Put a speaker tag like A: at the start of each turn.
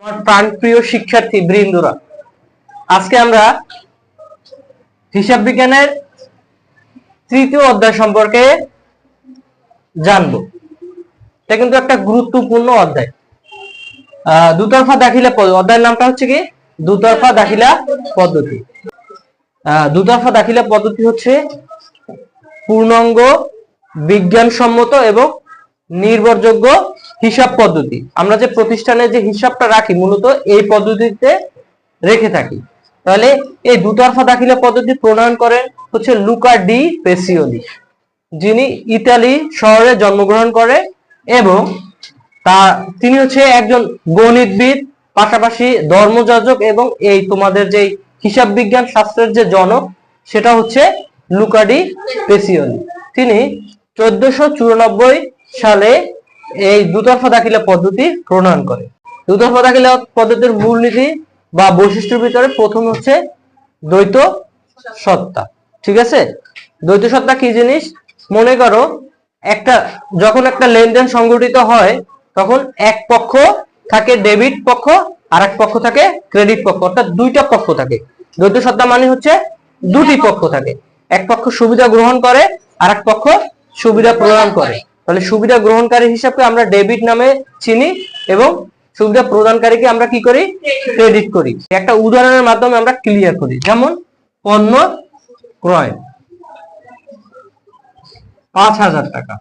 A: আমার প্রাণপ্রিয় শিক্ষার্থী বৃন্দরা, আজকে আমরা হিসাব বিজ্ঞানের তৃতীয় অধ্যায় সম্পর্কে জানবো। এটা কিন্তু একটা গুরুত্বপূর্ণ অধ্যায়। দুতরফা দাখিলা পদ্ধতি, অধ্যায়ের নামটা হচ্ছে কি দুতরফা দাখিলা পদ্ধতি। দুতরফা দাখিলা পদ্ধতি হচ্ছে পূর্ণাঙ্গ বিজ্ঞানসম্মত এবং নির্ভরযোগ্য হিসাব পদ্ধতি। আমরা যে প্রতিষ্ঠানে যে হিসাবটা রাখি মূলত এই পদ্ধতিতে রেখে থাকি। তাহলে এই দুতরফা দাখিলা পদ্ধতি প্রণয়ন করেন হচ্ছে লুকা ডি পেসিওলি, যিনি ইতালি শহরে জন্মগ্রহণ করে এবং তিনি হচ্ছে একজন গণিতবিদ, পাশাপাশি ধর্মযাজক এবং এই তোমাদের যে হিসাব বিজ্ঞান শাস্ত্রের যে জনক সেটা হচ্ছে লুকা ডি পেসিওলি। তিনি 1494 সালে এই দুতরফা দাখিলা পদ্ধতি প্রণয়ন করে। দুতরফা দাখিলা পদ্ধতির মূলনীতি বা বৈশিষ্ট্যের ভিতরে প্রথম হচ্ছে দ্বৈত সত্তা। ঠিক আছে, দ্বৈত সত্তা কি জিনিস? মনে করো যখন একটা লেনদেন সংঘটিত হয় তখন এক পক্ষ থাকে ডেবিট পক্ষ আর এক পক্ষ থাকে ক্রেডিট পক্ষ, অর্থাৎ দুইটা পক্ষ থাকে। দ্বৈত সত্তা মানে হচ্ছে দুটি পক্ষ থাকে, এক পক্ষ সুবিধা গ্রহণ করে আর এক পক্ষ সুবিধা প্রদান করে। তাহলে সুবিধা গ্রহণকারী হিসাবে আমরা ডেবিট নামে চিনি এবং সুবিধা প্রদানকারীকে আমরা কি করি? ক্রেডিট করি। একটা উদাহরণের মাধ্যমে আমরা ক্লিয়ার করি। যেমন পণ্য ক্রয় 5,000 টাকা,